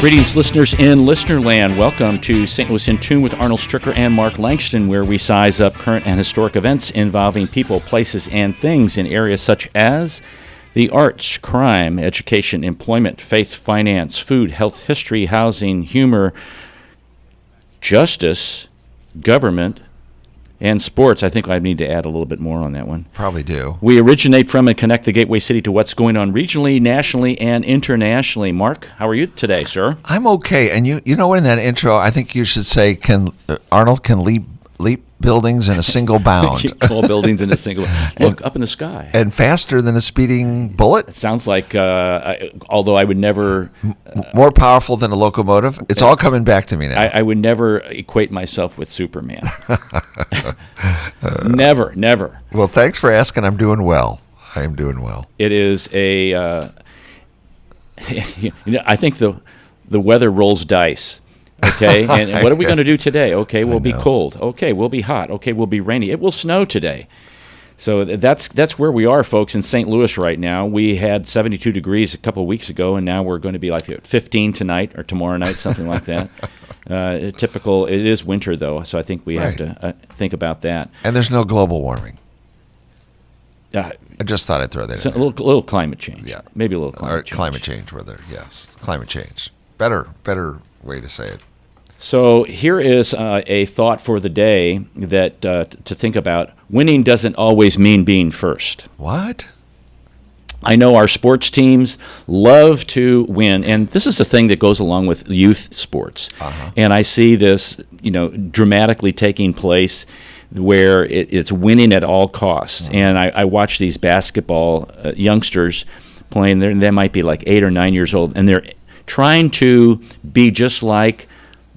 Greetings, listeners in Listenerland. Welcome to St. Louis in Tune with Arnold Stricker and Mark Langston, where we size up current and historic events involving people, places, and things in areas such as the arts, crime, education, employment, faith, finance, food, health, history, housing, humor, justice, government, and sports. I think I need to add a little bit more on that one. Probably do. We originate from and connect the Gateway City to what's going on regionally, nationally, and internationally. Mark, how are you today, sir? I'm okay. And you know what, in that intro, I think you should say, Arnold can leap buildings in a single bound. Tall buildings in a single look up in the sky. And faster than a speeding bullet? It sounds like, although I would never... more powerful than a locomotive? It's all coming back to me now. I would never equate myself with Superman. Never. Well, thanks for asking. I'm doing well. I am doing well. It is a... I think the weather rolls dice. Okay, and what are we going to do today? Okay, we'll be cold. Okay, we'll be hot. Okay, we'll be rainy. It will snow today. So that's where we are, folks, in St. Louis right now. We had 72 degrees a couple of weeks ago, and now we're going to be like 15 tonight or tomorrow night, something like that. Typical. It is winter, though, so I think we have to think about that. And there's no global warming. I just thought I'd throw that in there. A little climate change. Yeah. Maybe a little climate change. Climate change, yes. Climate change. Better way to say it. So here is a thought for the day that to think about. Winning doesn't always mean being first. What? I know our sports teams love to win, and this is a thing that goes along with youth sports. Uh-huh. And I see this, dramatically taking place where it's winning at all costs. Uh-huh. And I watch these basketball youngsters playing. They might be like 8 or 9 years old, and they're trying to be just like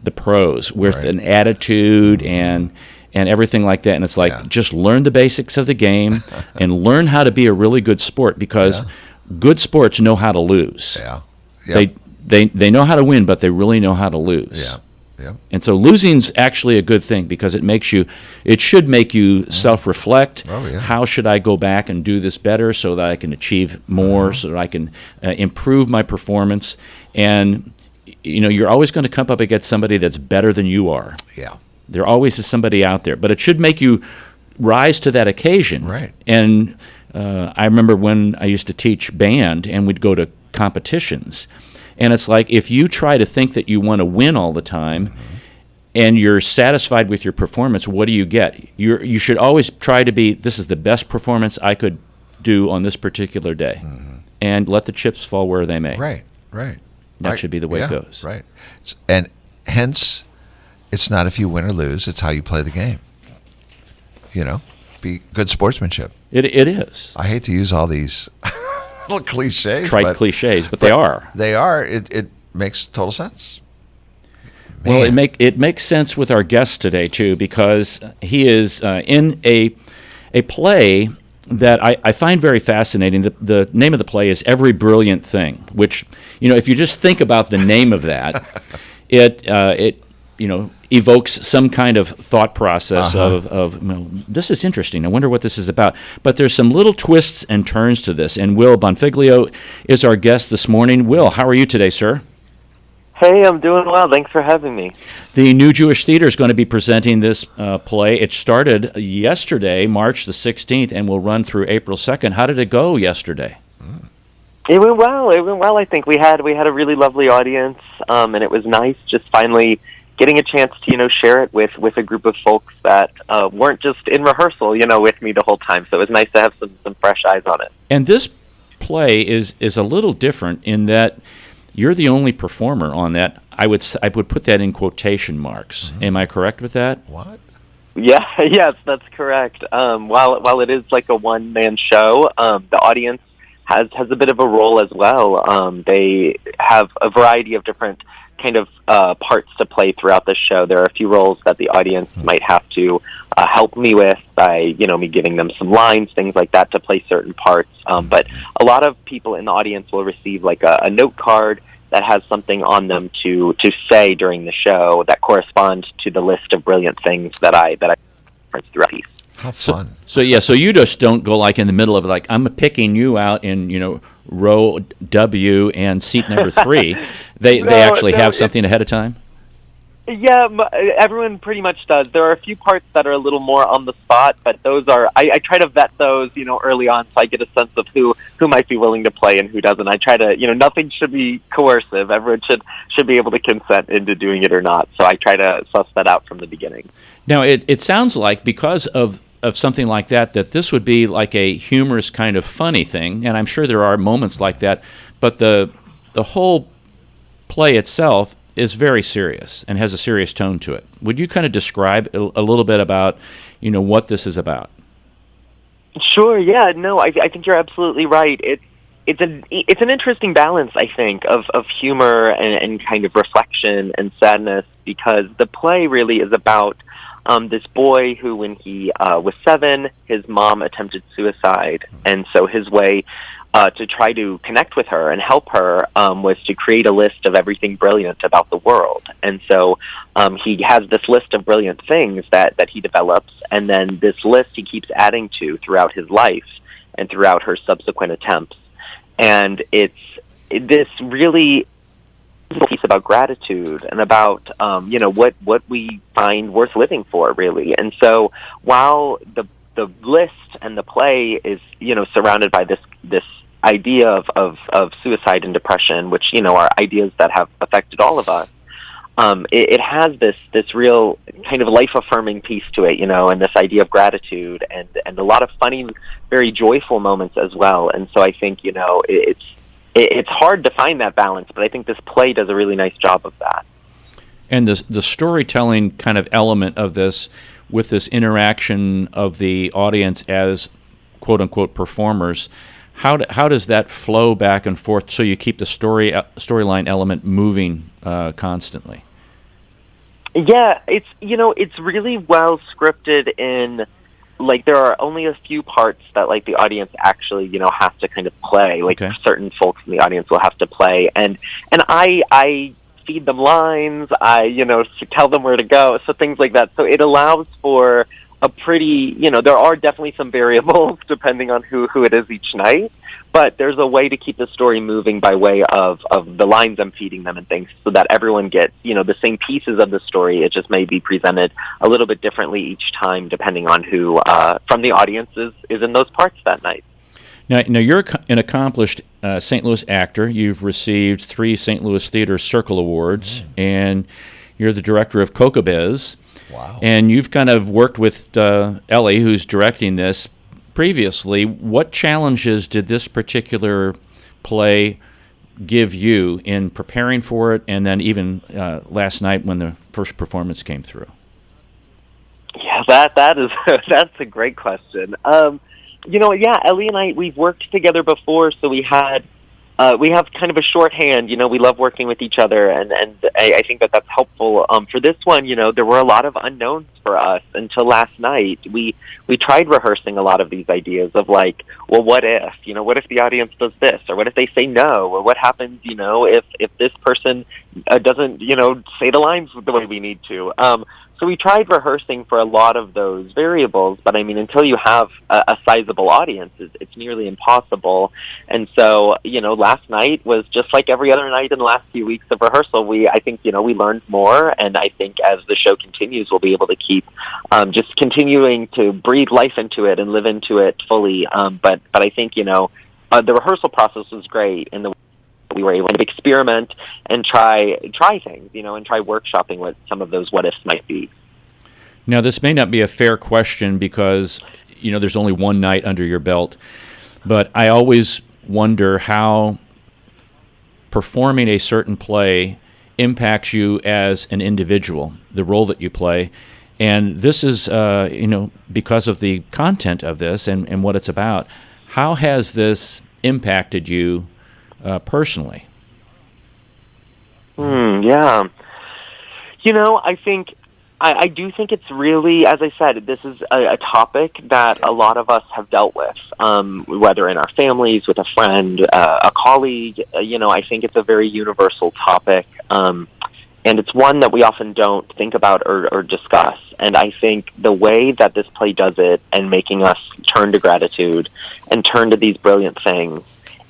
the pros with an attitude and everything like that. And it's like, just learn the basics of the game and learn how to be a really good sport, because good sports know how to lose. Yeah. Yep. They know how to win, but they really know how to lose. Yeah. Yep. And so losing's actually a good thing, because it should make you self-reflect. Oh, yeah. How should I go back and do this better so that I can achieve more, so that I can improve my performance? And you're always going to come up against somebody that's better than you are. Yeah. There always is somebody out there, but it should make you rise to that occasion. Right. And I remember when I used to teach band, and we'd go to competitions, and it's like, if you try to think that you want to win all the time, and you're satisfied with your performance, what do you get? You should always try to be, this is the best performance I could do on this particular day, and let the chips fall where they may. Right. That should be the way it goes. Right. And hence, it's not if you win or lose, it's how you play the game. Be good sportsmanship. It is. I hate to use all these little cliches. Cliches, but they are. They are. It makes total sense. Man. Well, it makes sense with our guest today, too, because he is in a play that I find very fascinating. The name of the play is Every Brilliant Thing, which, if you just think about the name of that, it evokes some kind of thought process of this is interesting. I wonder what this is about. But there's some little twists and turns to this. And Will Bonfiglio is our guest this morning. Will, how are you today, sir? Hey, I'm doing well. Thanks for having me. The New Jewish Theater is going to be presenting this play. It started yesterday, March the 16th, and will run through April 2nd. How did it go yesterday? It went well. I think we had a really lovely audience, and it was nice just finally getting a chance to share it with a group of folks that weren't just in rehearsal, with me the whole time. So it was nice to have some fresh eyes on it. And this play is a little different in that you're the only performer on that. I would put that in quotation marks. Mm-hmm. Am I correct with that? What? Yeah, yes, that's correct. While it is like a one-man show, the audience has a bit of a role as well. They have a variety of different kind of parts to play throughout the show. There are a few roles that the audience might have to help me with by, me giving them some lines, things like that to play certain parts. But a lot of people in the audience will receive like a note card that has something on them to say during the show that corresponds to the list of brilliant things that I reference throughout the piece. How fun. So you just don't go like in the middle of it, like I'm picking you out in, row W and seat number 3. They actually No, have something ahead of time? yeah, everyone pretty much does. There are a few parts that are a little more on the spot, but those are I try to vet those, early on, so I get a sense of who might be willing to play and who doesn't. I try to, nothing should be coercive. Everyone should be able to consent into doing it or not. So I try to suss that out from the beginning. Now, it sounds like because of something like that this would be like a humorous kind of funny thing, and I'm sure there are moments like that, but the whole play itself is very serious and has a serious tone to it. Would you kind of describe a little bit about, what this is about? Sure. Yeah. No, I think you're absolutely right. It's an interesting balance, I think, of humor and kind of reflection and sadness, because the play really is about this boy who, when he was 7, his mom attempted suicide, and so his way to try to connect with her and help her was to create a list of everything brilliant about the world. And so he has this list of brilliant things that he develops, and then this list he keeps adding to throughout his life and throughout her subsequent attempts. And it's this really piece about gratitude and about what we find worth living for, really. And so while the list and the play is surrounded by this idea of suicide and depression, which are ideas that have affected all of us, it has this real kind of life affirming piece to it, and this idea of gratitude and a lot of funny, very joyful moments as well. And so I think it's hard to find that balance, but I think this play does a really nice job of that. And the storytelling kind of element of this, with this interaction of the audience as quote unquote performers, how does that flow back and forth so you keep the storyline element moving constantly? Yeah, it's really well scripted in, like, there are only a few parts that, like, the audience actually, has to kind of play. Like, okay. Certain folks in the audience will have to play, and I feed them lines, I tell them where to go, so things like that. So it allows for a pretty, there are definitely some variables depending on who it is each night, but there's a way to keep the story moving by way of the lines I'm feeding them and things, so that everyone gets, the same pieces of the story. It just may be presented a little bit differently each time depending on who from the audience is in those parts that night. Now you're an accomplished St. Louis actor. You've received 3 St. Louis Theater Circle Awards, and you're the director of COCAbiz. Wow. And you've kind of worked with Ellie, who's directing this, previously. What challenges did this particular play give you in preparing for it, and then even last night when the first performance came through? Yeah, that is that's a great question. Ellie and I, we've worked together before, so we have kind of a shorthand. We love working with each other, and I think that's helpful. For this one, there were a lot of unknowns for us until last night. We tried rehearsing a lot of these ideas of, like, well, what if? What if the audience does this, or what if they say no, or what happens, if this person doesn't, say the lines the way we need to. So we tried rehearsing for a lot of those variables, but I mean, until you have a sizable audience, it's nearly impossible. And so, last night was just like every other night in the last few weeks of rehearsal. I think, we learned more, and I think as the show continues, we'll be able to keep just continuing to breathe life into it and live into it fully. But I think, the rehearsal process was great in the we were able to experiment and try things, and try workshopping what some of those what-ifs might be. Now, this may not be a fair question because, there's only one night under your belt, but I always wonder how performing a certain play impacts you as an individual, the role that you play. And this is, because of the content of this and what it's about, how has this impacted you personally? Yeah. I do think it's really, as I said, this is a topic that a lot of us have dealt with, whether in our families, with a friend, a colleague. I think it's a very universal topic, and it's one that we often don't think about or discuss. And I think the way that this play does it, and making us turn to gratitude and turn to these brilliant things,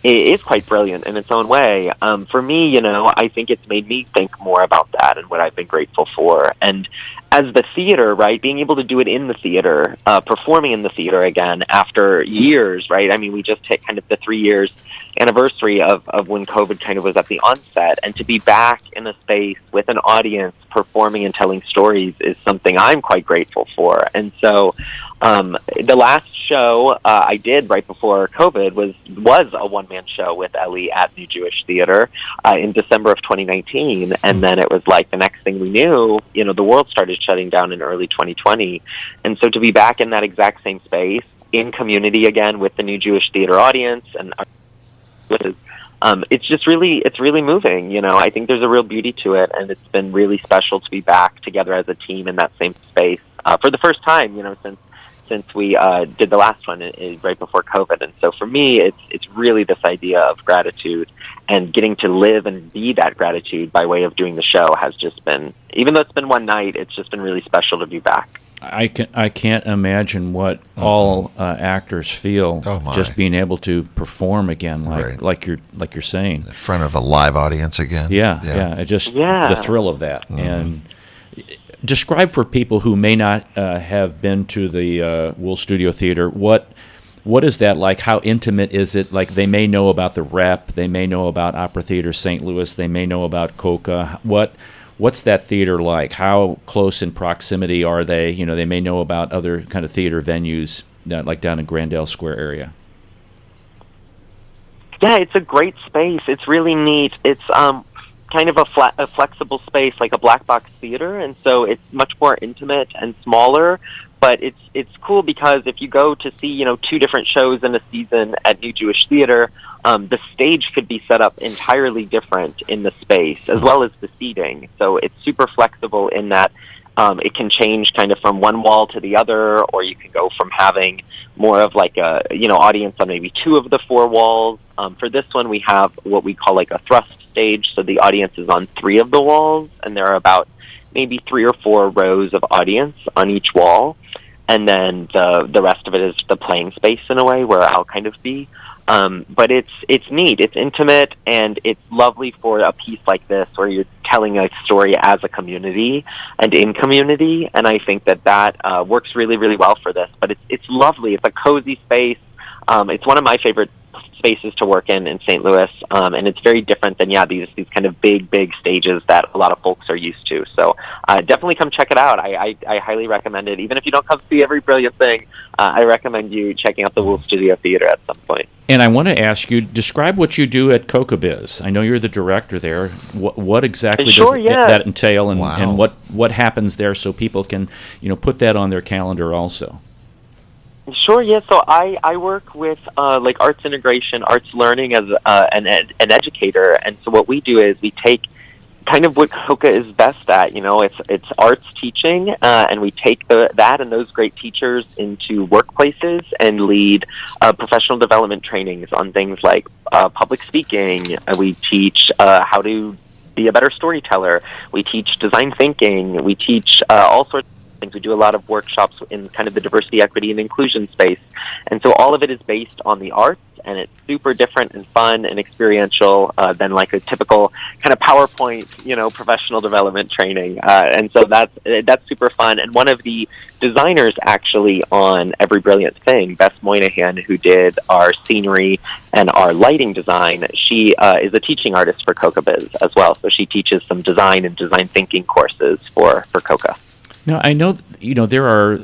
is quite brilliant in its own way. For me, I think it's made me think more about that and what I've been grateful for. And as the theater, right, being able to do it in the theater, performing in the theater again after years, right? I mean, we just hit kind of the 3 years anniversary of when COVID kind of was at the onset, and to be back in a space with an audience performing and telling stories is something I'm quite grateful for. And so the last show I did right before COVID was a one-man show with Ellie at New Jewish Theater in December of 2019, and then it was like the next thing we knew, the world started shutting down in early 2020. And so to be back in that exact same space, in community again with the New Jewish Theater audience, and it's really moving. I think there's a real beauty to it, and it's been really special to be back together as a team in that same space for the first time, since we did the last one right before COVID. And so for me, it's really this idea of gratitude, and getting to live and be that gratitude by way of doing the show has just been, even though it's been one night, it's just been really special to be back. I can't imagine what all actors feel just being able to perform again, like you're saying, in front of a live audience again. Yeah. The thrill of that. And describe for people who may not have been to the Will Studio Theater, what is that like? How intimate is it? Like, they may know about the Rep, they may know about Opera Theater St. Louis, they may know about COCA. What's that theater like? How close in proximity are they? They may know about other kind of theater venues, like down in Grandel Square area. Yeah, it's a great space. It's really neat. It's kind of a flexible space, like a black box theater, and so it's much more intimate and smaller. But it's cool because if you go to see 2 different shows in a season at New Jewish Theater, the stage could be set up entirely different in the space, as well as the seating. So it's super flexible in that it can change kind of from one wall to the other, or you can go from having more of like a audience on maybe 2 of the 4 walls. For this one, we have what we call like a thrust stage, so the audience is on 3 of the walls, and there are about maybe 3 or 4 rows of audience on each wall. And then the rest of it is the playing space in a way where I'll kind of be. But it's neat, it's intimate, and it's lovely for a piece like this where you're telling a story as a community and in community. And I think that works really, really well for this. But it's lovely. It's a cozy space. It's one of my favorite spaces to work in St. Louis, and it's very different than these kind of big stages that a lot of folks are used to. So definitely come check it out. I highly recommend it. Even if you don't come see every brilliant thing, I recommend you checking out the Will Studio Theater at some point. And I want to ask you, describe what you do at COCAbiz. I know you're the director there. What exactly does that entail, and what happens there, so people can put that on their calendar also? Sure, yeah. So I work with like arts integration, arts learning as an educator, and so what we do is we take kind of what COCA is best at. It's arts teaching, and we take that and those great teachers into workplaces and lead professional development trainings on things like public speaking. We teach how to be a better storyteller. We teach design thinking. We teach all sorts of things. We do a lot of workshops in kind of the diversity, equity, and inclusion space. And so all of it is based on the arts, and it's super different and fun and experiential than like a typical kind of PowerPoint, professional development training. And so that's super fun. And one of the designers actually on Every Brilliant Thing, Bess Moynihan, who did our scenery and our lighting design, she is a teaching artist for COCAbiz as well. So she teaches some design and design thinking courses for COCA. Now, I know, there are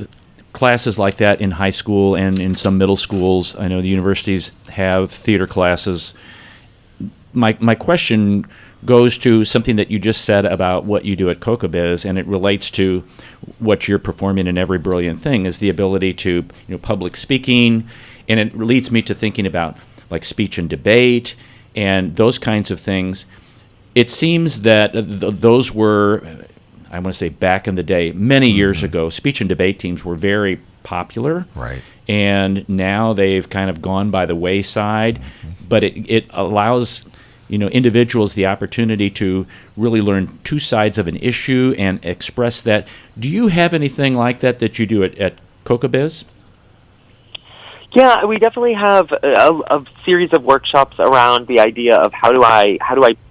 classes like that in high school and in some middle schools. I know the universities have theater classes. My question goes to something that you just said about what you do at COCAbiz, and it relates to what you're performing in Every Brilliant Thing, is the ability to, public speaking, and it leads me to thinking about like speech and debate and those kinds of things. It seems that those were, I want to say back in the day, many years ago, speech and debate teams were very popular. Right. And now they've kind of gone by the wayside. But it allows, individuals the opportunity to really learn 2 sides of an issue and express that. Do you have anything like that you do at COCAbiz? Yeah, we definitely have a series of workshops around the idea of how do I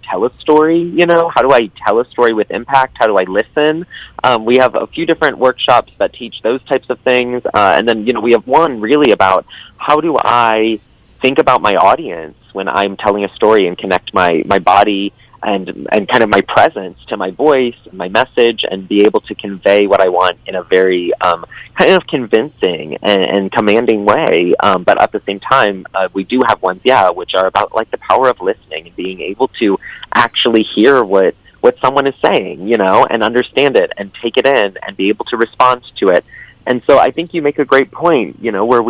tell a story. How do I tell a story with impact? How do I listen? We have a few different workshops that teach those types of things, and then we have one really about how do I think about my audience when I'm telling a story and connect my body and kind of my presence to my voice and my message, and be able to convey what I want in a very kind of convincing and commanding way. But at the same time, we do have ones, which are about like the power of listening and being able to actually hear what someone is saying, and understand it and take it in and be able to respond to it. And so I think you make a great point, where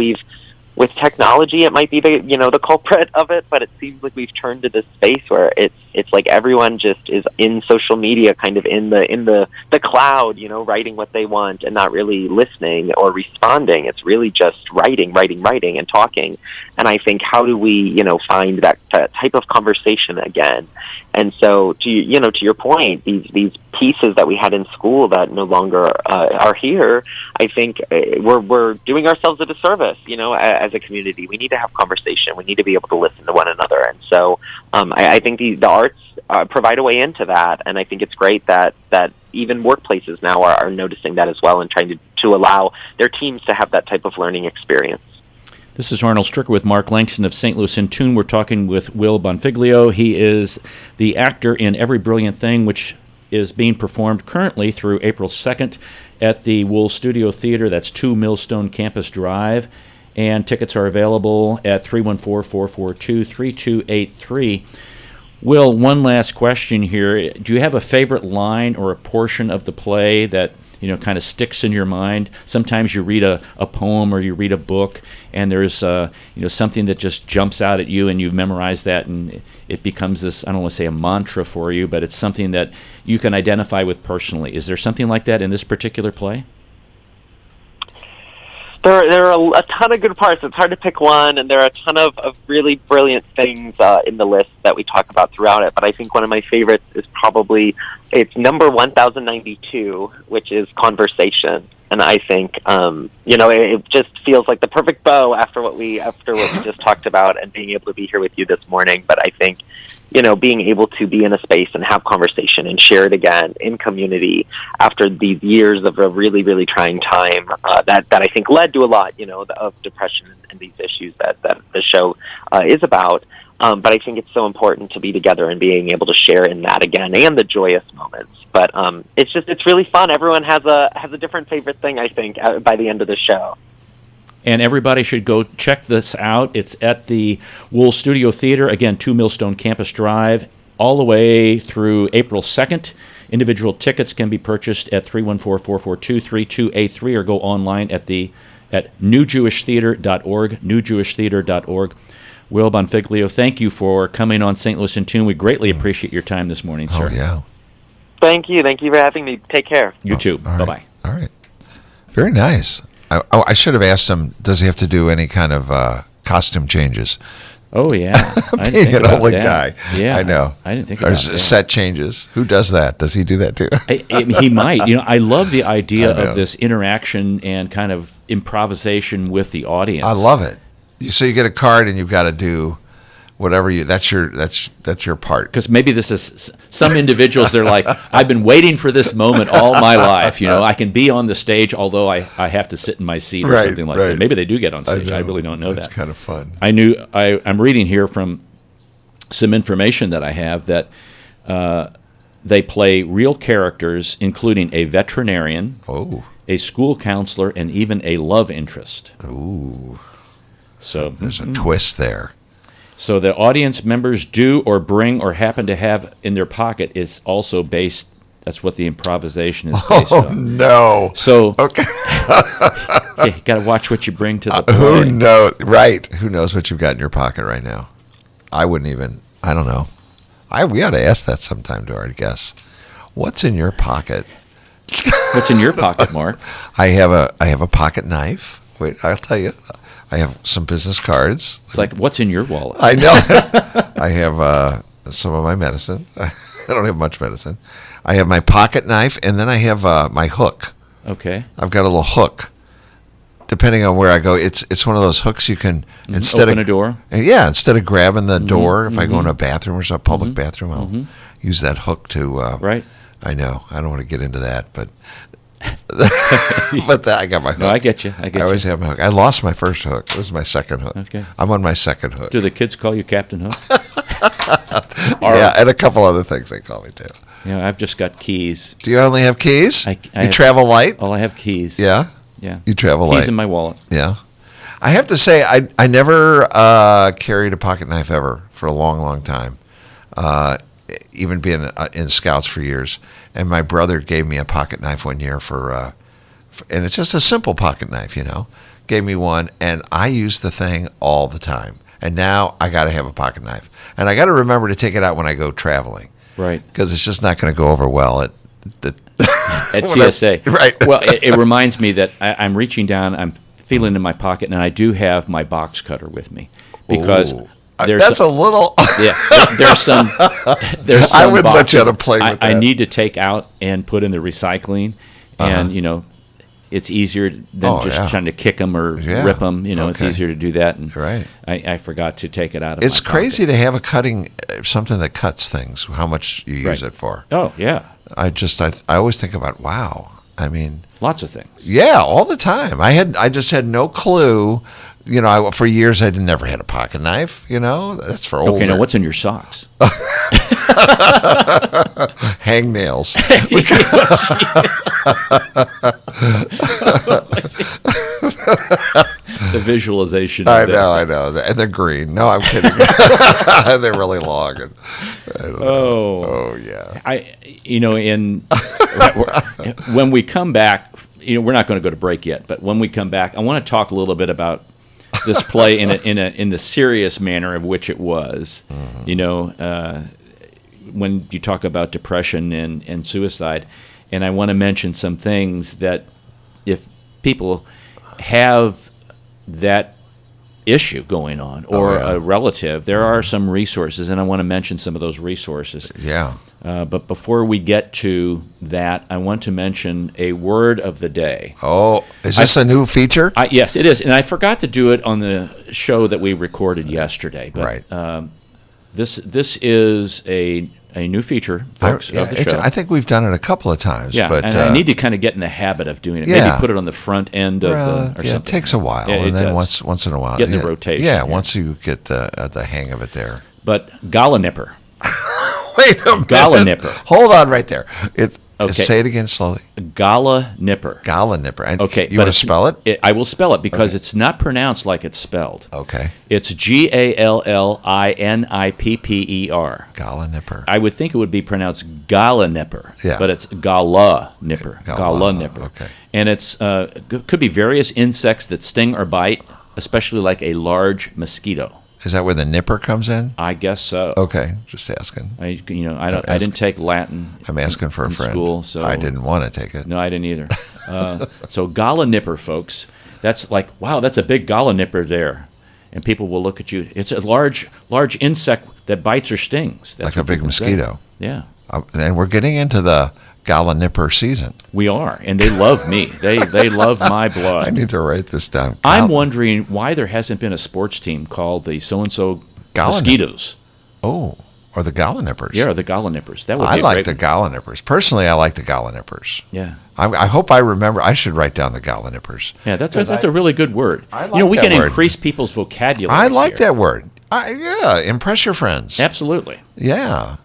with technology, it might be the culprit of it, but it seems like we've turned to this space where it's like everyone just is in social media, kind of in the cloud, writing what they want and not really listening or responding. It's really just writing, and talking. And I think, how do we, find that type of conversation again? And so, to your point, these pieces that we had in school that no longer are here, I think we're doing ourselves a disservice. As a community, we need to have conversation. We need to be able to listen to one another. And so, I think the arts provide a way into that. And I think it's great that even workplaces now are noticing that as well, and trying to allow their teams to have that type of learning experience. This is Arnold Stricker with Mark Langston of St. Louis in Tune. We're talking with Will Bonfiglio. He is the actor in Every Brilliant Thing, which is being performed currently through April 2nd at the Wool Studio Theater. That's 2 Millstone Campus Drive. And tickets are available at 314-442-3283. Will, one last question here. Do you have a favorite line or a portion of the play that kind of sticks in your mind? Sometimes you read a poem or you read a book, and there's something that just jumps out at you, and you memorize that, and it becomes this, I don't want to say a mantra for you, but it's something that you can identify with personally. Is there something like that in this particular play? There are a ton of good parts. It's hard to pick one, and there are a ton of really brilliant things in the list that we talk about throughout it. But I think one of my favorites is probably, it's number 1092, which is conversation. And I think it just feels like the perfect bow after what we just talked about, and being able to be here with you this morning. But I think being able to be in a space and have conversation and share it again in community after these years of a really, really trying time that I think led to a lot, of depression and these issues that the show is about. But I think it's so important to be together and being able to share in that again, and the joyous moments. But it's really fun. Everyone has a different favorite thing, I think, by the end of the show. And everybody should go check this out. It's at the Wool Studio Theater, again, 2 Millstone Campus Drive, all the way through April 2nd. Individual tickets can be purchased at 314-442-3283, or go online at newjewishtheater.org, newjewishtheater.org. Will Bonfiglio, thank you for coming on St. Louis in Tune. We greatly appreciate your time this morning, sir. Oh, yeah. Thank you. Thank you for having me. Take care. You too. All right. Bye-bye. All right. Very nice. I should have asked him, does he have to do any kind of costume changes? Oh, yeah. I didn't Being think an about old that. guy. Yeah. I know. I didn't think or about that. Set changes. Who does that? Does he do that too? He might. I love the idea I know. of this interaction and kind of improvisation with the audience. I love it. So you get a card and you've got to do whatever that's your part. Because maybe this is some individuals, they're like, I've been waiting for this moment all my life. I can be on the stage, although I have to sit in my seat or something like that. Maybe they do get on stage. I really don't know that. That's kind of fun. I'm reading here from some information that I have that they play real characters, including a veterinarian, a school counselor, and even a love interest. Ooh. So there's a twist there. So the audience members do or bring or happen to have in their pocket is also based. That's what the improvisation is based on. Oh, no. So okay. you got to watch what you bring to the play. Who knows? Right. Who knows what you've got in your pocket right now? I wouldn't even. I don't know. We ought to ask that sometime to our guests. What's in your pocket? What's in your pocket, Mark? I have a pocket knife. Wait, I'll tell you. I have some business cards. It's like, what's in your wallet? I know. I have some of my medicine. I don't have much medicine. I have my pocket knife, and then I have my hook. Okay. I've got a little hook depending on where I go, it's one of those hooks you can instead Open of a door. Yeah, instead of grabbing the door, if I go in a bathroom or some public bathroom, I'll use that hook to. Right. I know. I don't want to get into that, but but I got my hook. No, I get you. I always have my hook. I lost my first hook. This is my second hook. Okay. I'm on my second hook. Do the kids call you Captain Hook? Yeah, and a couple other things they call me too. Yeah, I've just got keys. Do you only have keys? I You have- travel light? Oh, I have keys. Yeah. Yeah. You travel keys light. in my wallet. Yeah. I have to say, I never carried a pocket knife ever for a long, long time. Even being in Scouts for years. And my brother gave me a pocket knife one year and it's just a simple pocket knife, Gave me one, and I use the thing all the time. And now I got to have a pocket knife. And I got to remember to take it out when I go traveling. Right. Because it's just not going to go over well at TSA. Right. Well, it reminds me that I'm reaching down, I'm feeling in my pocket, and I do have my box cutter with me. Because Ooh. there's That's a little. yeah, there's some. I wouldn't let you boxes to play with I that. need to take out and put in the recycling, and it's easier than just trying to kick them or rip them. It's Okay. easier to do that. And Right. I forgot to take it out of. It's my crazy pocket. to have something that cuts things. How much you use Right. it for? Oh yeah, I always think about wow. I mean, lots of things. yeah, all the time. I just had no clue. For years I never had a pocket knife. That's for older. Okay, now what's in your socks? Hangnails. The visualization. I of it. know. And they're green. No, I'm kidding. They're really long. And, oh yeah. When we come back, we're not going to go to break yet, but when we come back, I want to talk a little bit about this play in the serious manner of which it was. When you talk about depression and suicide, and I want to mention some things that if people have that issue going on or a relative, there are some resources, and I want to mention some of those resources. Yeah. But before we get to that, I want to mention a word of the day. Oh, is this a new feature? Yes, it is, and I forgot to do it on the show that we recorded yesterday. But Right. This is a new feature, folks, of the show. I think we've done it a couple of times. Yeah, but and I need to kind of get in the habit of doing it. yeah. Maybe put it on the front end of or it something. takes a while, Yeah, it and then does. once in a while, Get in the rotation, Yeah, yeah. once you get the hang of it there. But gala nipper. Wait a minute. Gala nipper. Hold on right there. Okay. Say it again slowly. Gala nipper. Gala nipper. And Okay, you want to spell it? I will spell it because it's not pronounced like it's spelled. Okay. It's GALLINIPPER. Gala nipper. I would think it would be pronounced gala nipper, Yeah. but it's gala nipper. Gala, Nipper. okay. And it's could be various insects that sting or bite, especially like a large mosquito. Is that where the nipper comes in? I guess so. Okay, just asking. I didn't take Latin. I'm asking for a in friend. School, so I didn't want to take it. No, I didn't either. So gala nipper, folks. That's like, wow, that's a big gala nipper there. And people will look at you. It's a large insect that bites or stings. That's Like a what big people say. mosquito. Yeah, And we're getting into the gala nipper season. we are. And they love me. They love my blood. I need to write this down. I'm wondering why there hasn't been a sports team called the so-and-so Gala Mosquitoes. Oh, or the gala nippers. Yeah, or the gala nippers. That would I be a like great the one. gala nippers. Personally, I like the gala nippers. Yeah. I hope I remember. I should write down the gala nippers. Yeah, that's a really good word. I like we that can word. increase people's vocabulary. I like that word. Yeah, impress your friends. Absolutely. Yeah.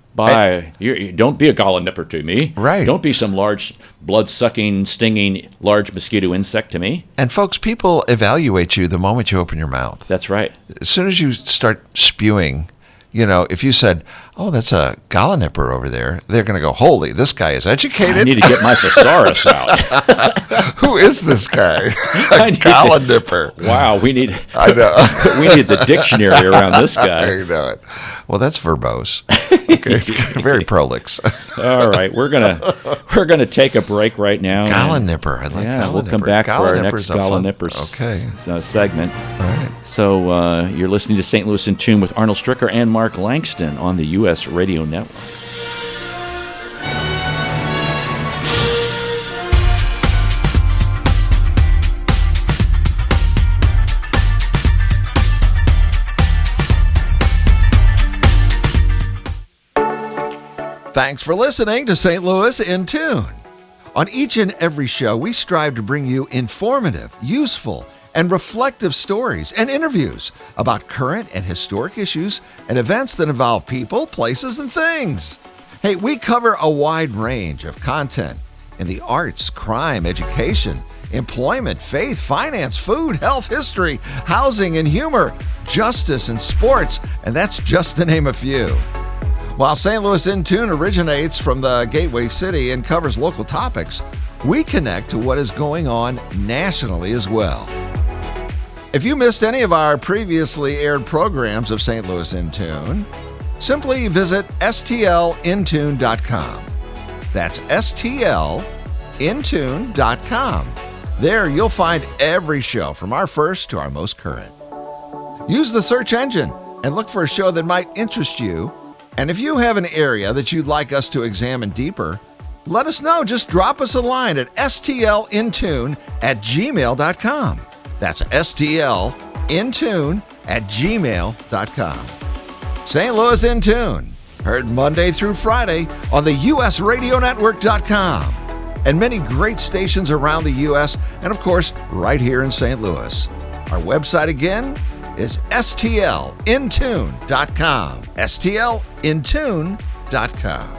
You don't be a gala nipper to me. Right. Don't be some large, blood-sucking, stinging, large mosquito insect to me. And folks, people evaluate you the moment you open your mouth. That's right. As soon as you start spewing, if you said, "Oh, that's a gala nipper over there," they're going to go, "Holy, this guy is I educated. need to get my thesaurus out. Who is this guy? I A need gala to- nipper." Wow, we need I know. we need the dictionary around this guy. You know it. Well, that's verbose. Okay, it's very prolix. All right, we're gonna take a break right now. Gala and- nipper. I like Yeah, gala we'll nipper. come back Gala for our nipper's next a Gala fun- Nippers Okay. segment. All right. So you're listening to St. Louis in Tune with Arnold Stricker and Mark Langston on the U.S. Radio Network. Thanks for listening to St. Louis in Tune. On each and every show, we strive to bring you informative, useful, and reflective stories and interviews about current and historic issues and events that involve people, places, and things. Hey, we cover a wide range of content in the arts, crime, education, employment, faith, finance, food, health, history, housing, and humor, justice, and sports, and that's just to name a few. While St. Louis in Tune originates from the Gateway City and covers local topics, we connect to what is going on nationally as well. If you missed any of our previously aired programs of St. Louis in Tune, simply visit stlintune.com. That's stlintune.com. There you'll find every show from our first to our most current. Use the search engine and look for a show that might interest you. And if you have an area that you'd like us to examine deeper, let us know. Just drop us a line at stlintune@gmail.com. That's stlintune@gmail.com. St. Louis in Tune, heard Monday through Friday on the usradionetwork.com and many great stations around the U.S. and, of course, right here in St. Louis. Our website again is stlintune.com. stlintune.com.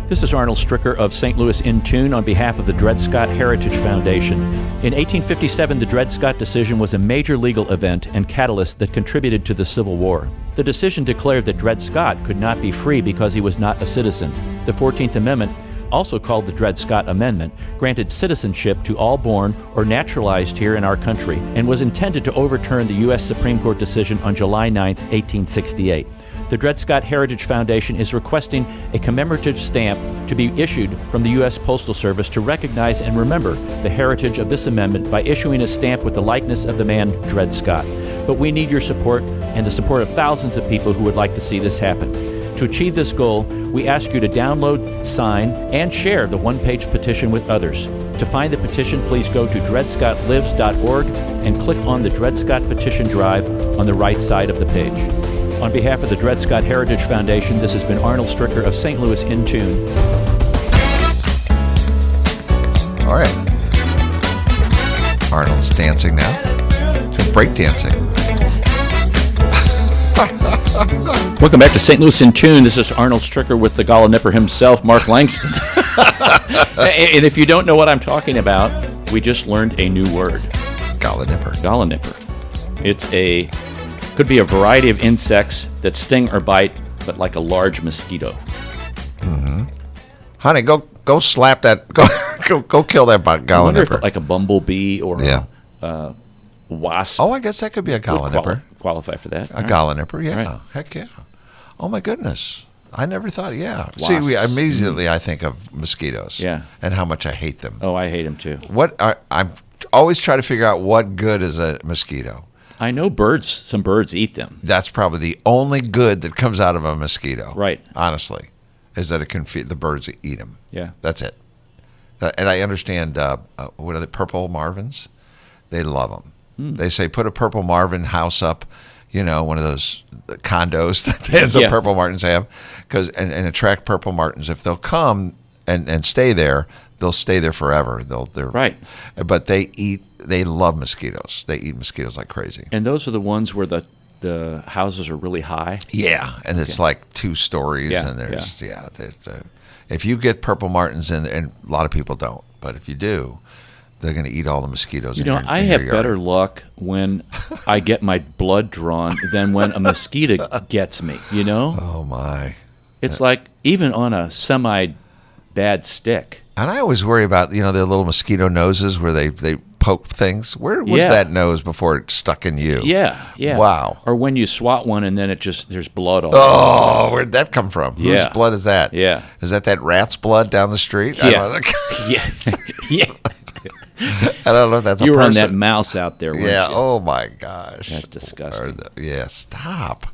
This is Arnold Stricker of St. Louis in Tune on behalf of the Dred Scott Heritage Foundation. In 1857, the Dred Scott decision was a major legal event and catalyst that contributed to the Civil War. The decision declared that Dred Scott could not be free because he was not a citizen. The 14th Amendment, also called the Dred Scott Amendment, granted citizenship to all born or naturalized here in our country and was intended to overturn the U.S. Supreme Court decision on July 9, 1868. The Dred Scott Heritage Foundation is requesting a commemorative stamp to be issued from the U.S. Postal Service to recognize and remember the heritage of this amendment by issuing a stamp with the likeness of the man Dred Scott. But we need your support and the support of thousands of people who would like to see this happen. To achieve this goal, we ask you to download, sign, and share the one-page petition with others. To find the petition, please go to dredscottlives.org and click on the Dred Scott Petition Drive on the right side of the page. On behalf of the Dred Scott Heritage Foundation, this has been Arnold Stricker of St. Louis in Tune. All right. Arnold's dancing now. Break dancing. Welcome back to St. Louis in Tune. This is Arnold Stricker with the Gala Nipper himself, Mark Langston. And if you don't know what I'm talking about, we just learned a new word. Gala Nipper. Gala Nipper. Could be a variety of insects that sting or bite, but like a large mosquito. Mm-hmm. Honey, go slap that. Go kill that gala nipper. If like a bumblebee or a wasp. Oh, I guess that could be a gala nipper. Qualify for that. A gala nipper, yeah. Right. Heck yeah. Oh my goodness. I never thought. Yeah. Wasps. See, immediately I think of mosquitoes. Yeah. And how much I hate them. Oh, I hate them too. I always try to figure out what good is a mosquito. I know some birds eat them. That's probably the only good that comes out of a mosquito. Right. Honestly, is that it can feed the birds that eat them. Yeah. That's it. And I understand, what are the purple marvins? They love them. They say put a purple marvin house up, one of those condos that the purple martins have, and attract purple martins. If they'll come and stay there, they'll stay there forever. They're right. But they love mosquitoes. They eat mosquitoes like crazy. And those are the ones where the houses are really high. Yeah, and it's like 2 stories, and there's if you get purple martins in, and a lot of people don't, but if you do, they're going to eat all the mosquitoes. I have better luck when I get my blood drawn than when a mosquito gets me. Oh my! It's like even on a semi-bad stick. And I always worry about their little mosquito noses where they poke things. Where was that nose before it stuck in you? Yeah. Wow. Or when you swat one and then there's blood all over. Where'd that come from? Yeah. Whose blood is that? Yeah. Is that rat's blood down the street? Yeah. Yeah. I don't know if that's a person. You were on that mouse out there, weren't you? Oh my gosh. That's disgusting. Stop.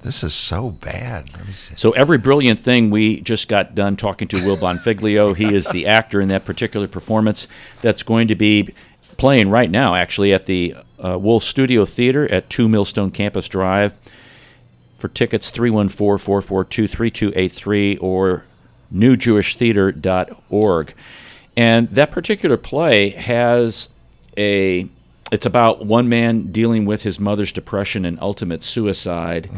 This is so bad. Let me see. So every brilliant thing, we just got done talking to Will Bonfiglio. He is the actor in that particular performance that's going to be playing right now, actually, at the Wolf Studio Theater at 2 Millstone Campus Drive. For tickets, 314-442-3283 or newjewishtheater.org. And that particular play has it's about one man dealing with his mother's depression and ultimate suicide.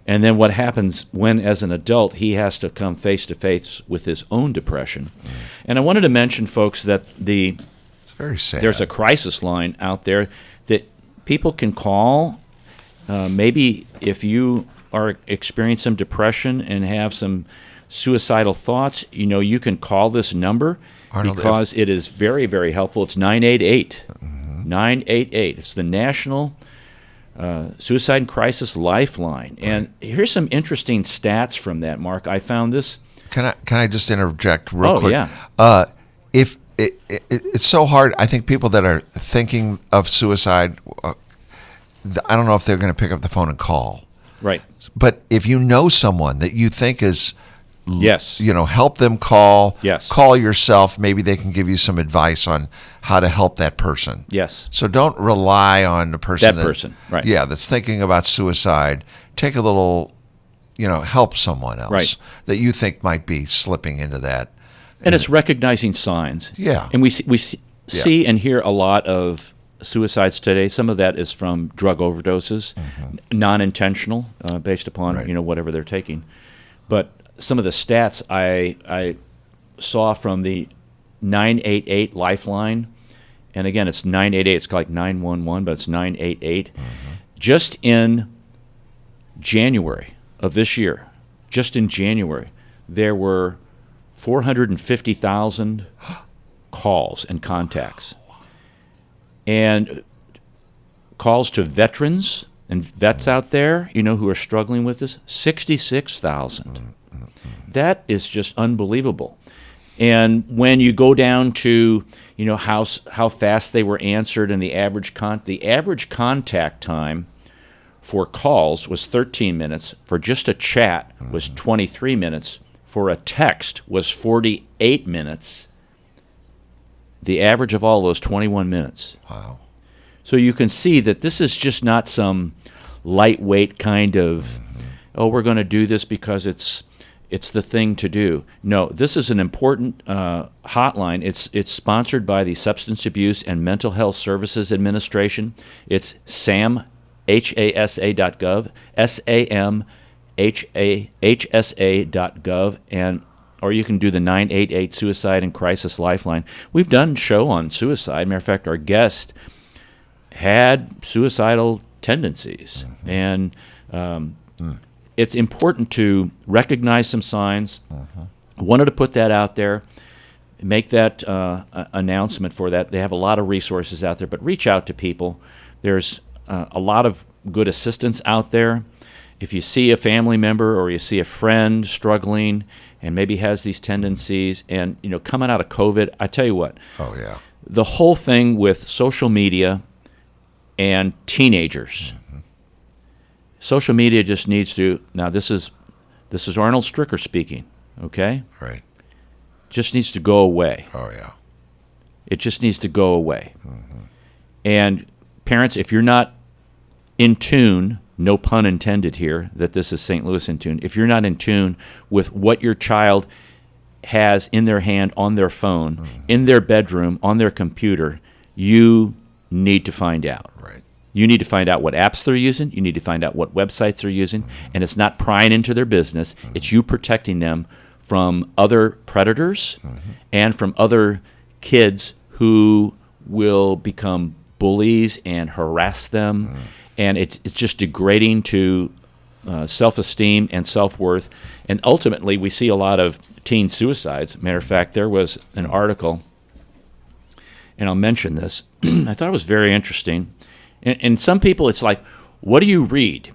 And then what happens when, as an adult, he has to come face to face with his own depression. And I wanted to mention, folks, that It's very sad. there's a crisis line out there that people can call. Maybe if you are experiencing some depression and have some suicidal thoughts, you can call this number, Arnold, because it is very, very helpful. It's 988. 988. It's the National Suicide and Crisis Lifeline. And here's some interesting stats from that, Mark. I found this. Can I just interject real quick? Yeah. If it's so hard, I think people that are thinking of suicide, I don't know if they're going to pick up the phone and call. Right. But if you know someone that you think is, Yes. help them call. Yes. Call yourself. Maybe they can give you some advice on how to help that person. Yes. So don't rely on the person. That person, right. Yeah, that's thinking about suicide. Take a little, help someone else Right. that you think might be slipping into that. And it's recognizing signs. Yeah. And we see and hear a lot of suicides today. Some of that is from drug overdoses, non-intentional, based upon Right. whatever they're taking. But some of the stats I saw from the 988 Lifeline, and again, it's 988. It's like 911, but it's 988. Just in January of this year, there were 450,000 calls and contacts. And calls to veterans and vets out there, who are struggling with this, 66,000. That is just unbelievable. And when you go down to, how fast they were answered, and the average contact time for calls was 13 minutes. For just a chat was 23 minutes. For a text was 48 minutes. The average of all those 21 minutes. Wow. So you can see that this is just not some lightweight kind of, we're going to do this because it's the thing to do. No, this is an important hotline. It's sponsored by the Substance Abuse and Mental Health Services Administration. It's samhsa.gov, samhsa.gov, or you can do the 988 Suicide and Crisis Lifeline. We've done a show on suicide. Matter of fact, our guest had suicidal tendencies, and it's important to recognize some signs. I wanted to put that out there, make that announcement for that. They have a lot of resources out there, but reach out to people. There's a lot of good assistance out there. If you see a family member or you see a friend struggling and maybe has these tendencies, and coming out of COVID, I tell you what. Oh yeah. The whole thing with social media and teenagers. Social media just needs to. Now this is Arnold Stricker speaking. Okay. Right. Just needs to go away. Oh yeah. It just needs to go away. And parents, if you're not in tune, no pun intended here, that this is St. Louis in tune. If you're not in tune with what your child has in their hand, on their phone, in their bedroom, on their computer, you need to find out. Right. You need to find out what apps they're using. You need to find out what websites they're using. And it's not prying into their business. It's you protecting them from other predators and from other kids who will become bullies and harass them. And it's just degrading to self-esteem and self-worth. And ultimately, we see a lot of teen suicides. Matter of fact, there was an article, and I'll mention this. I thought it was very interesting. And some people, it's like, what do you read,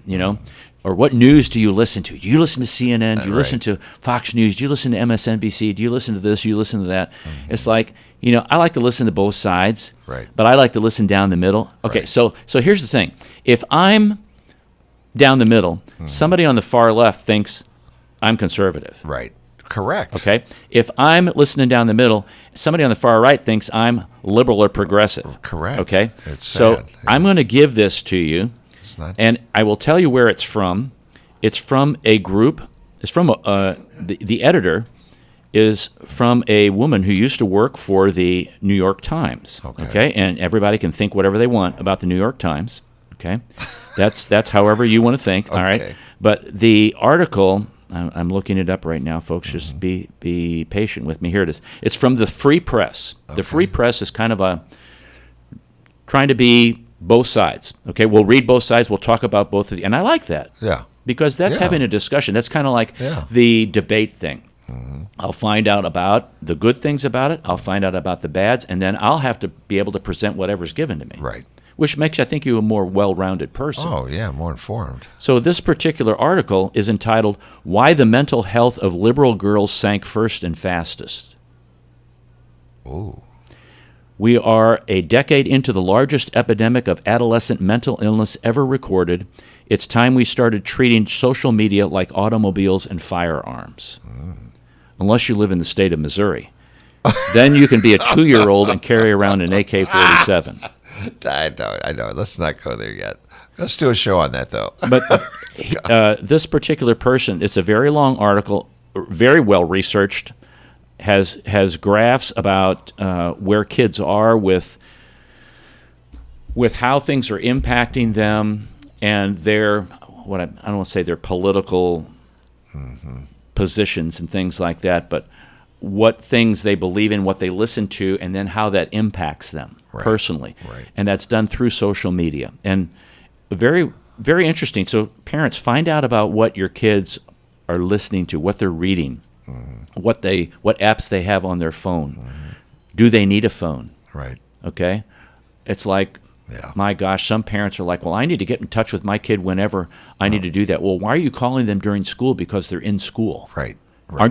or what news do you listen to? Do you listen to CNN? Do you listen to Fox News? Do you listen to MSNBC? Do you listen to this? Do you listen to that? It's like, I like to listen to both sides, Right. but I like to listen down the middle. Okay, Right. so here's the thing. If I'm down the middle, somebody on the far left thinks I'm conservative. Right. Correct. Okay? If I'm listening down the middle, somebody on the far right thinks I'm liberal or progressive. Correct. Okay? It's so sad. I'm going to give this to you, and I will tell you where it's from. It's from a group. It's from the editor is from a woman who used to work for the New York Times. Okay? And everybody can think whatever they want about the New York Times. Okay? That's however you want to think. All right? But the article, I'm looking it up right now, folks. Just be patient with me. Here it is. It's from the Free Press. The Free Press is kind of trying to be both sides. Okay? We'll read both sides. We'll talk about both of the, and I like that. Yeah. Because that's having a discussion. That's kind of like the debate thing. I'll find out about the good things about it. I'll find out about the bads, and then I'll have to be able to present whatever's given to me. Right. Which makes, I think, you a more well-rounded person. Oh, yeah, more informed. So this particular article is entitled, Why the Mental Health of Liberal Girls Sank First and Fastest. Ooh. We are a decade into the largest epidemic of adolescent mental illness ever recorded. It's time we started treating social media like automobiles and firearms. Unless you live in the state of Missouri. Then you can be a 2-year-old and carry around an AK-47. I know. Let's not go there yet. Let's do a show on that, though. But this particular person, it's a very long article, very well researched, has graphs about where kids are with how things are impacting them and their, I don't want to say their political positions and things like that, but what things they believe in, what they listen to, and then how that impacts them personally. Right. And that's done through social media. And very, very interesting. So parents, find out about what your kids are listening to, what they're reading, what apps they have on their phone. Do they need a phone? Right. Okay? It's like, my gosh, some parents are like, well, I need to get in touch with my kid whenever I need to do that. Well, why are you calling them during school? Because they're in school. Right.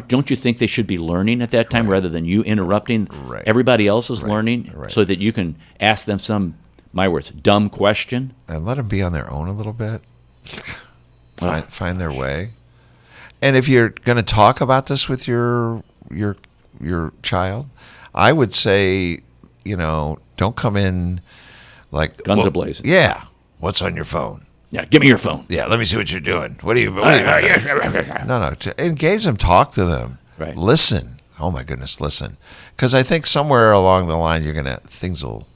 Don't you think they should be learning at that time rather than you interrupting everybody else's learning so that you can ask them some, my words, dumb question? And let them be on their own a little bit. Find their way. And if you're going to talk about this with your child, I would say, don't come in like guns a-blazing. Yeah. What's on your phone? Yeah, give me your phone. Yeah, let me see what you're doing. What are you No, to engage them, talk to them. Right. Listen. Oh my goodness, listen. Because I think somewhere along the line things will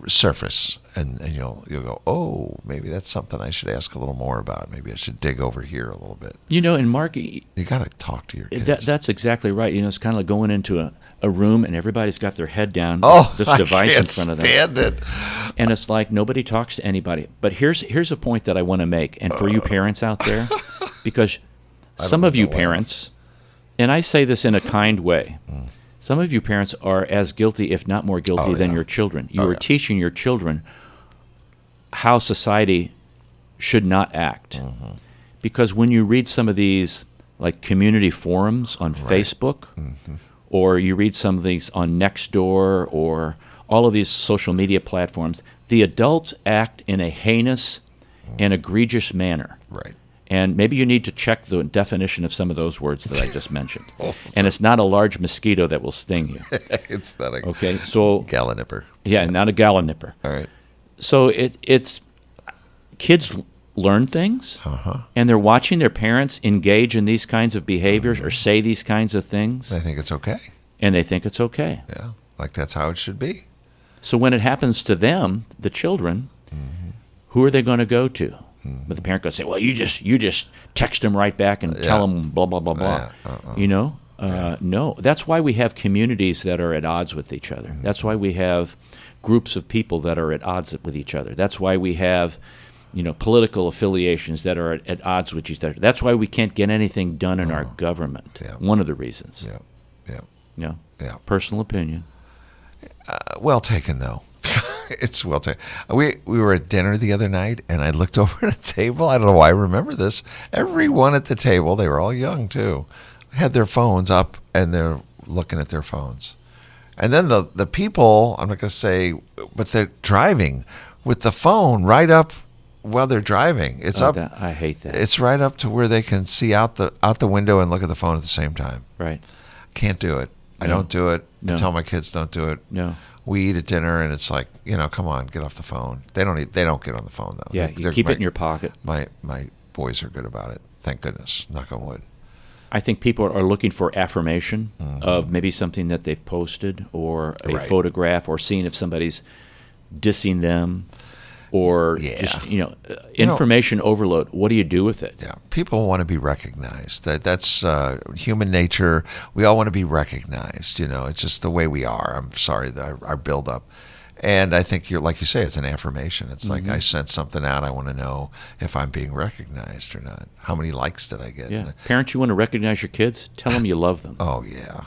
surface and you'll go, oh, maybe that's something I should ask a little more about. Maybe I should dig over here a little bit. And Mark, you got to talk to your kids. That's exactly right. It's kind of like going into a room and everybody's got their head down, this device in front of them. I can't stand it. And it's like nobody talks to anybody. But here's a point that I want to make, and for you parents out there, because some of you parents, and I say this in a kind way, some of you parents are as guilty, if not more guilty, than your children. You are teaching your children how society should not act. Because when you read some of these like community forums on Facebook, or you read some of these on Nextdoor, or all of these social media platforms, the adults act in a heinous and egregious manner. Right. And maybe you need to check the definition of some of those words that I just mentioned. And it's not a large mosquito that will sting you. It's not a gallonipper. Yeah, not a gallonipper. All right. So it's kids learn things, and they're watching their parents engage in these kinds of behaviors or say these kinds of things. They think it's okay. And they think it's okay. Yeah, like that's how it should be. So when it happens to them, the children, who are they going to go to? But the parent goes say, well, you just text them right back and tell them blah, blah, blah, blah. No. That's why we have communities that are at odds with each other. That's why we have groups of people that are at odds with each other. That's why we have political affiliations that are at odds with each other. That's why we can't get anything done in our government. Yeah. One of the reasons. Yeah. Personal opinion. Well taken, though. It's well taken. We were at dinner the other night, and I looked over at a table. I don't know why I remember this. Everyone at the table, they were all young, too, had their phones up, and they're looking at their phones. And then the people, I'm not going to say, but they're driving with the phone right up while they're driving. It's up. I hate that. It's right up to where they can see out the window and look at the phone at the same time. Right. Can't do it. I No. don't do it. No. I tell my kids don't do it. No. We eat at dinner, and it's like, come on, get off the phone. They don't eat. They don't get on the phone though. Yeah, you keep it in your pocket. My boys are good about it. Thank goodness. Knock on wood. I think people are looking for affirmation of maybe something that they've posted or a Right. photograph or seeing if somebody's dissing them or Yeah. just, information overload. What do you do with it? Yeah, people want to be recognized. That's human nature. We all want to be recognized. It's just the way we are. I'm sorry, our buildup. And I think like you say, it's an affirmation. It's like I sent something out. I want to know if I'm being recognized or not. How many likes did I get? Yeah. Parents, you want to recognize your kids? Tell them you love them. Oh yeah.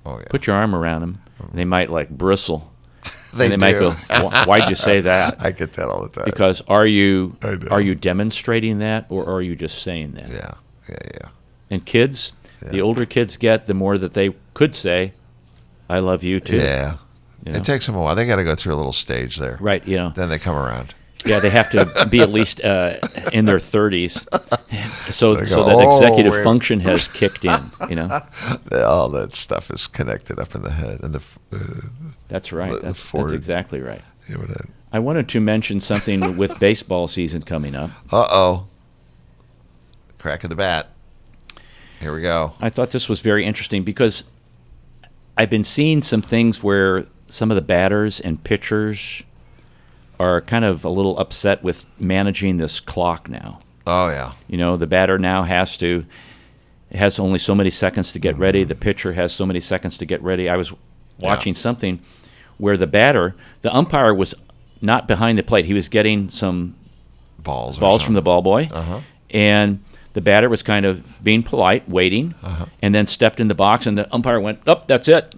Oh yeah. Put your arm around them. And they might bristle. They and they do. might go, "Why'd you say that?" I get that all the time. Because are you I know. are you demonstrating that or are you just saying that? Yeah. And kids, the older kids get, the more that they could say, "I love you too." Yeah. You know? It takes them a while. They got to go through a little stage there. Right. Then they come around. Yeah, they have to be at least in their 30s, so They go, that executive wait." function has kicked in. All that stuff is connected up in the head. And That's right. That's forward. exactly right. I wanted to mention something with baseball season coming up. Uh-oh. Crack of the bat. Here we go. I thought this was very interesting because I've been seeing some things where some of the batters and pitchers are kind of a little upset with managing this clock now. Oh, yeah. The batter now has only so many seconds to get ready. The pitcher has so many seconds to get ready. I was watching something where the umpire was not behind the plate. He was getting some Balls from the ball boy, and the batter was kind of being polite, waiting, and then stepped in the box, and the umpire went, "Oh, that's it."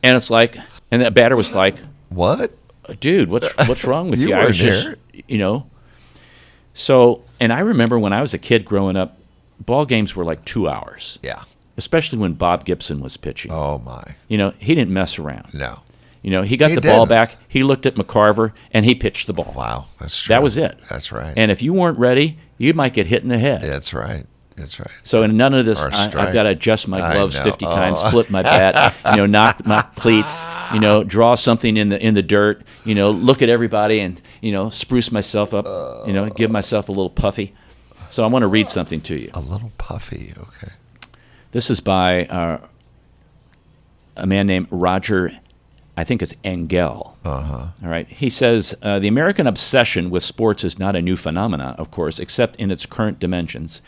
And it's like, and the batter was like, What? "Dude, what's wrong with You you?" I weren't was just, here. So, and I remember when I was a kid growing up, ball games were like 2 hours, Yeah. especially when Bob Gibson was pitching. Oh, my. He didn't mess around. No. He got He the ball didn't. back. He looked at McCarver, and he pitched the ball. Wow. That's true. That was it. That's right. And if you weren't ready, you might get hit in the head. That's right. That's right. So in none of this, Or a I've strike. got to adjust my I gloves know. 50 times, Oh. flip my bat, knock my cleats, draw something in the dirt, look at everybody and spruce myself up, give myself a little puffy. So I want to read something to you. A little puffy. Okay. This is by a man named Roger, I think it's Engel. All right. He says, the American obsession with sports is not a new phenomena, of course, except in its current dimensions.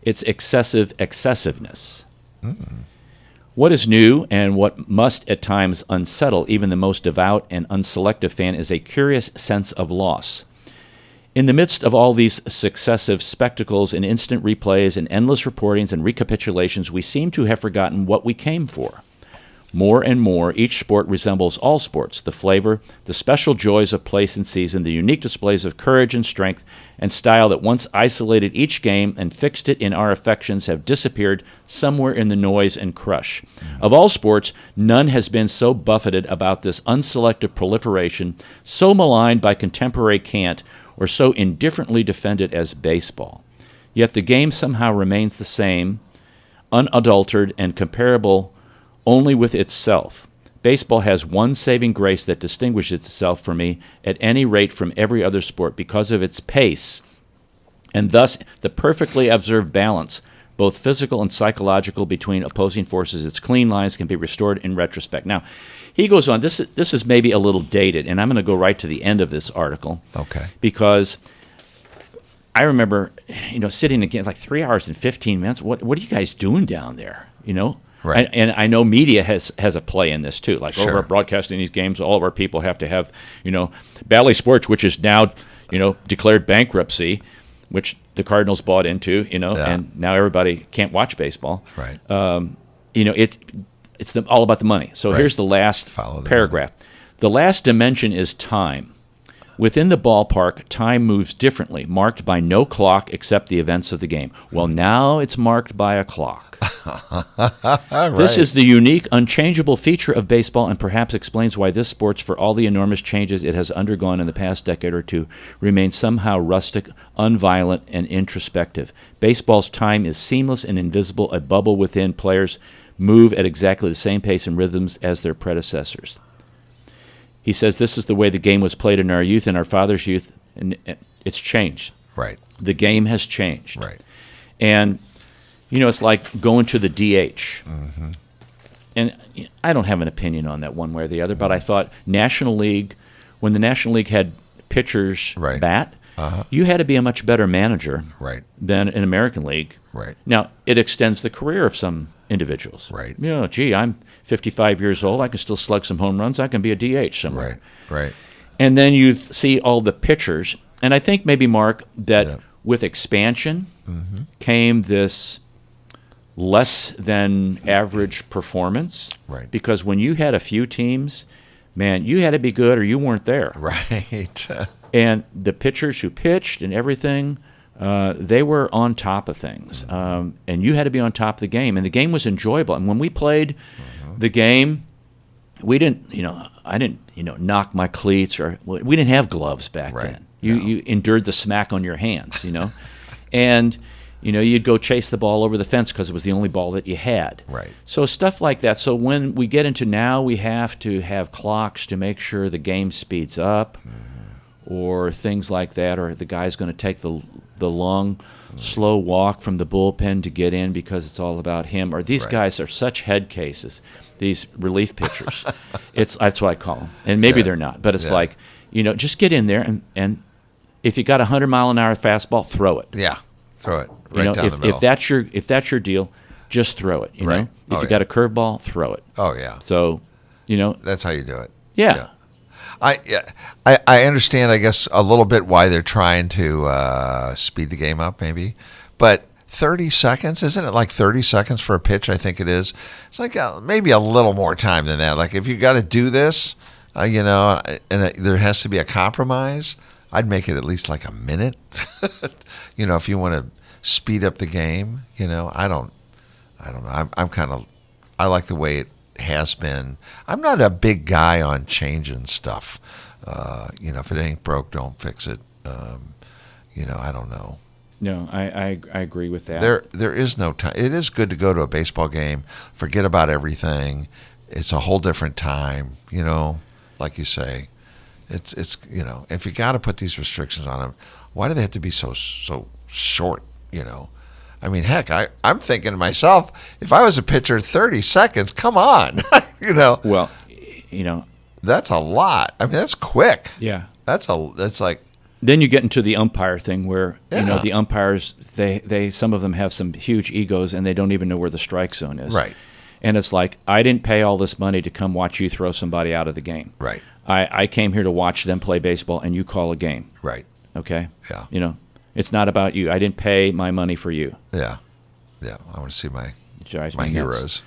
It's excessiveness. What is new and what must at times unsettle even the most devout and unselective fan is a curious sense of loss. In the midst of all these successive spectacles and instant replays and endless reportings and recapitulations, we seem to have forgotten what we came for. More and more, each sport resembles all sports. The flavor, the special joys of place and season, the unique displays of courage and strength and style that once isolated each game and fixed it in our affections have disappeared somewhere in the noise and crush. Of all sports, none has been so buffeted about this unselective proliferation, so maligned by contemporary cant, or so indifferently defended as baseball. Yet the game somehow remains the same, unadulterated and comparable only with itself. Baseball has one saving grace that distinguishes itself for me at any rate from every other sport because of its pace, and thus the perfectly observed balance, both physical and psychological, between opposing forces. Its clean lines can be restored in retrospect. Now, he goes on, this is maybe a little dated, and I'm going to go right to the end of this article. Okay. Because I remember, sitting again like 3 hours and 15 minutes. What are you guys doing down there? Right. And I know media has a play in this too. Like Sure. over broadcasting these games, all of our people have to have, Bally Sports, which is now, declared bankruptcy, which the Cardinals bought into, and now everybody can't watch baseball. Right. It's all about the money. So Right. here's the last Follow the paragraph. The last dimension is time. Within the ballpark, time moves differently, marked by no clock except the events of the game. Well, now it's marked by a clock. This is the unique, unchangeable feature of baseball and perhaps explains why this sport, for all the enormous changes it has undergone in the past decade or two, remains somehow rustic, unviolent, and introspective. Baseball's time is seamless and invisible, a bubble within. Players move at exactly the same pace and rhythms as their predecessors. He says this is the way the game was played in our youth and our father's youth, and it's changed. Right. The game has changed. Right. And, it's like going to the DH. Mm-hmm. And I don't have an opinion on that one way or the other, but I thought National League, when the National League had pitchers bat, you had to be a much better manager than an American League. Right. Now, it extends the career of some individuals. Right. I'm 55 years old. I can still slug some home runs. I can be a DH somewhere. Right. And then you see all the pitchers. And I think maybe, Mark, that with expansion came this less than average performance. Right. Because when you had a few teams, man, you had to be good or you weren't there. Right. And the pitchers who pitched and everything, they were on top of things. And you had to be on top of the game. And the game was enjoyable. And when we played the game, we didn't, I didn't, knock my cleats, or we didn't have gloves back then. You endured the smack on your hands, And, you'd go chase the ball over the fence because it was the only ball that you had. Right. So stuff like that. So when we get into now, we have to have clocks to make sure the game speeds up, or things like that, or the guy's going to take the long, slow walk from the bullpen to get in because it's all about him. Or these guys are such head cases, these relief pitchers. That's what I call them. And maybe they're not, but it's like, just get in there, and if you got a 100-mile-an-hour fastball, throw it. Yeah, throw it right down the middle. If that's your deal, just throw it. If you got a curveball, throw it. Oh yeah. So, that's how you do it. Yeah. I understand, I guess, a little bit why they're trying to speed the game up, maybe. But 30 seconds, isn't it like 30 seconds for a pitch? I think it is. It's like maybe a little more time than that. Like if you got to do this, and there has to be a compromise, I'd make it at least like a minute. If you want to speed up the game, I don't know. I like the way it has been. I'm not a big guy on changing stuff. If it ain't broke, don't fix it. I don't know. No, I agree with that. There is no time. It is good to go to a baseball game, forget about everything. It's a whole different time, like you say. It's if you got to put these restrictions on them, why do they have to be so short, I mean, heck, I'm thinking to myself, if I was a pitcher, 30 seconds, come on. Well, that's a lot. I mean, that's quick. Yeah. That's like. Then you get into the umpire thing where, the umpires, they some of them have some huge egos and they don't even know where the strike zone is. Right. And it's like, I didn't pay all this money to come watch you throw somebody out of the game. Right. I came here to watch them play baseball and you call a game. Right. Okay? Yeah. It's not about you. I didn't pay my money for you. Yeah. Yeah. I want to see my my heroes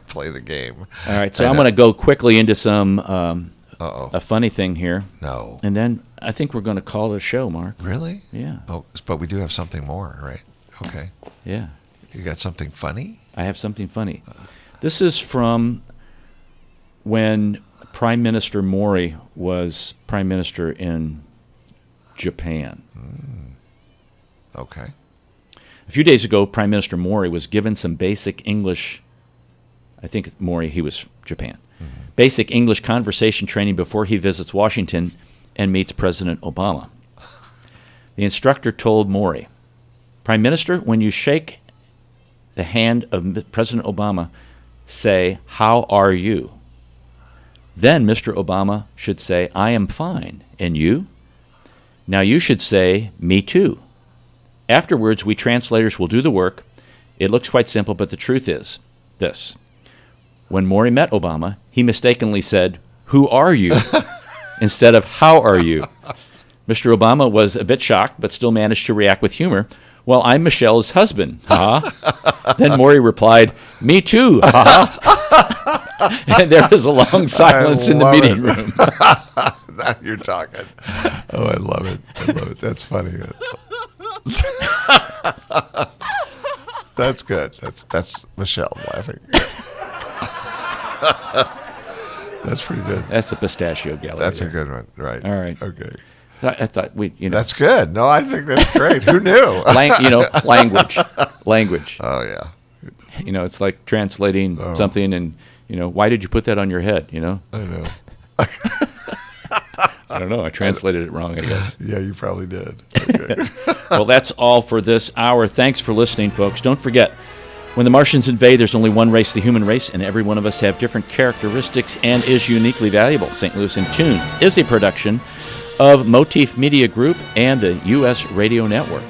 play the game. All right. So I'm going to go quickly into some Uh-oh. a funny thing here. No. And then I think we're going to call it a show, Mark. Really? Yeah. Oh, but we do have something more, right? Okay. Yeah. You got something funny? I have something funny. This is from when Prime Minister Mori was Prime Minister in Japan. Okay. A few days ago, Prime Minister Mori was given some basic English. I think Mori, he was Japan. Basic English conversation training before he visits Washington and meets President Obama. The instructor told Mori, Prime Minister, when you shake the hand of President Obama, say, how are you? Then Mr. Obama should say, I am fine. And you? Now you should say, me too. Afterwards, we translators will do the work. It looks quite simple, but the truth is this. When Mori met Obama, he mistakenly said, who are you? Instead of how are you? Mr. Obama was a bit shocked, but still managed to react with humor. Well, I'm Michelle's husband. Ha. Then Mori replied, me too. Ha. And there was a long silence in the meeting room. You're talking. Oh, I love it. I love it. That's funny. That's good. That's Michelle laughing. That's pretty good. That's the pistachio gallery. That's a good one. Right. All right. Okay. I thought That's good. No, I think that's great. Who knew? Language. Oh yeah. It's like translating something, and why did you put that on your head? I know. I don't know. I translated it wrong, I guess. Yeah, you probably did. Okay. Well, that's all for this hour. Thanks for listening, folks. Don't forget, when the Martians invade, there's only one race, the human race, and every one of us have different characteristics and is uniquely valuable. St. Louis in Tune is a production of Motif Media Group and the U.S. Radio Network.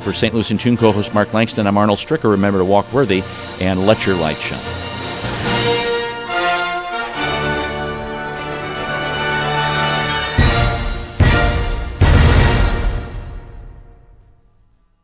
For St. Louis in Tune co-host Mark Langston, I'm Arnold Stricker. Remember to walk worthy and let your light shine.